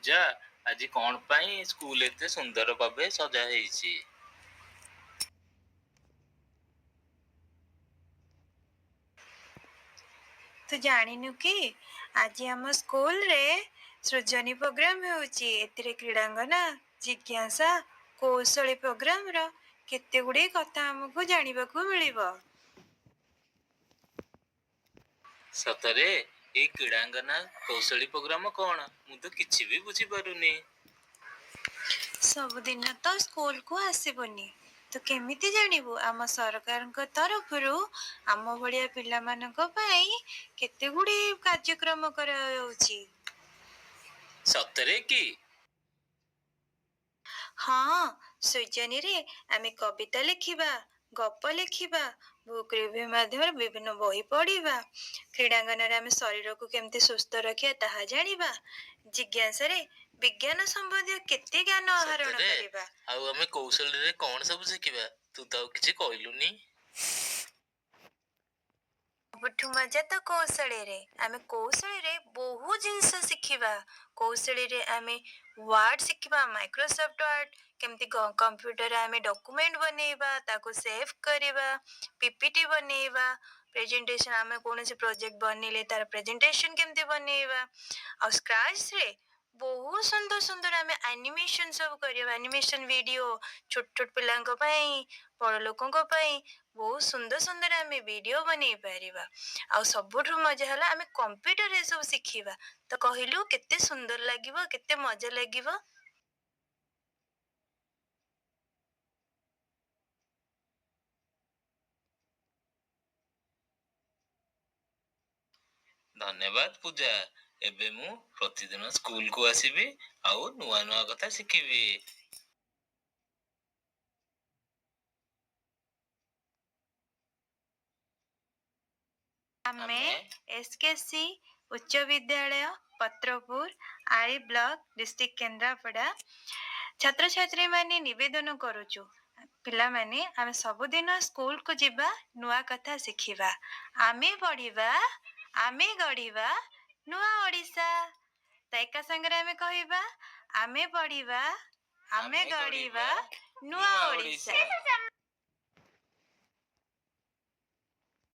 ପୂଜା ଆଜି କଣ ପାଇଁ ସ୍କୁଲ ଏତେ ସୁନ୍ଦର ଭାବେ ସଜା ହେଇଛି? ତୁ ଜାଣିନୁ କି ଆଜି ଆମ ସ୍କୁଲରେ ସୃଜନୀ ପ୍ରୋଗ୍ରାମ ହେଉଛି। ଏଥିରେ କ୍ରୀଡ଼ାଙ୍ଗନା, ଜିଜ୍ଞାସା, କୌଶଳୀ ପ୍ରୋଗ୍ରାମର କେତେ ଗୁଡ଼ିଏ କଥା ଆମକୁ ଜାଣିବାକୁ ମିଳିବ। ସତରେ ଏଇ କ୍ରୀଡ଼ାଙ୍ଗନା କୌଶଳୀ ପ୍ରୋଗ୍ରାମ କଣ? ମୁଁ ତ କିଛି ବି ବୁଝିପାରୁନି। ସବୁଦିନ ତ ସ୍କୁଲକୁ ଆସିବୁନି, ତୁ କେମିତି ଜାଣିବୁ? ଆମ ସରକାରଙ୍କ ତରଫରୁ ଆମ ଭଳିଆ ପିଲାମାନଙ୍କ ପାଇଁ କେତେ ଗୁଡ଼ିଏ କାର୍ଯ୍ୟକ୍ରମ କରାଯାଉଛି। ସତରେ କି? ହଁ, ସୃଜନୀରେ ଆମେ କବିତା ଲେଖିବା, ଗପ ଲେଖିବା, ବୁକ୍ ରିଭ୍ୟୁ ମାଧ୍ୟମରେ ବିଭିନ୍ନ ବହି ପଢିବା, କ୍ରୀଡ଼ାଙ୍ଗନରେ ଆମେ ଶରୀରକୁ କେମିତି ସୁସ୍ଥ ରଖିବା ତାହା ଜାଣିବା, ଜିଜ୍ଞାସାରେ ବିଜ୍ଞାନ ସମ୍ବନ୍ଧୀୟ କେତେ ଜ୍ଞାନ ଆହରଣ ସତରେ? କରିବା। ଆଉ ଆମେ କୌଶଳୀରେ କଣ ସବୁ ଶିଖିବା? ତୁ ତ ଆଉ କିଛି କହିଲୁନି। ସବୁଠୁ ମଜା ତ କୌଶଳୀରେ। ଆମେ କୌଶଳୀରେ ବହୁ ଜିନିଷ ଶିଖିବା। କୌଶଳୀରେ ଆମେ ୱାର୍ଡ ଶିଖିବା, ମାଇକ୍ରୋସଫ୍ଟ ୱାର୍ଡ, କେମିତି କମ୍ପ୍ୟୁଟରରେ ଆମେ ଡକୁମେଣ୍ଟ ବନେଇବା, ତାକୁ ସେଭ୍ କରିବା, ପିପିଟି ବନେଇବା, ପ୍ରେଜେଣ୍ଟେସନ ଆମେ କୌଣସି ପ୍ରୋଜେକ୍ଟ ବନେଇଲେ ତାର ପ୍ରେଜେଣ୍ଟେସନ କେମିତି ବନେଇବା, ଆଉ ସ୍କ୍ରାଚରେ ବହୁତ ସୁନ୍ଦର ସୁନ୍ଦର ଆମେ ଆନିମେସନ ସବୁ କରିବା। ଆନିମେସନ ଭିଡିଓ ଛୋଟ ଛୋଟ ପିଲାଙ୍କ ପାଇଁ, ବଡ଼ ଲୋକଙ୍କ ପାଇଁ ବହୁତ ସୁନ୍ଦର ସୁନ୍ଦର ଆମେ ଭିଡିଓ ବନେଇ ପାରିବା। ଆଉ ସବୁଠୁ ମଜା ହେଲା ଆମେ କମ୍ପ୍ୟୁଟରରେ ସବୁ ଶିଖିବା। ତ କହିଲୁ କେତେ ସୁନ୍ଦର ଲାଗିବ, କେତେ ମଜା ଲାଗିବ। ଧନ୍ୟବାଦ ପୂଜା। ଏବେ ମୁଁ ପ୍ରତିଦିନ ସ୍କୁଲକୁ ଆସିବି ଆଉ ନୂଆ ନୂଆ କଥା ଶିଖିବି। ଆମେ ଏସକେସି ଉଚ୍ଚ ବିଦ୍ୟାଳୟ ପତ୍ରପୁର ଆଳି ବ୍ଲକ ଡିଷ୍ଟ୍ରିକ୍ଟ କେନ୍ଦ୍ରାପଡ଼ା ଛାତ୍ରଛାତ୍ରୀ ମାନେ ନିବେଦନ କରୁଛୁ, ପିଲାମାନେ ଆମେ ସବୁଦିନ ସ୍କୁଲକୁ ଯିବା, ନୂଆ କଥା ଶିଖିବା, ଆମେ ପଢିବା, ଆମେ ଗଢିବା ନୂଆ ଓଡ଼ିଶା। ତ ଏକା ସାଙ୍ଗରେ ଆମେ କହିବା, ଆମେ ପଢିବା, ଆମେ ଗଢିବା ନୂଆ ଓଡ଼ିଶା।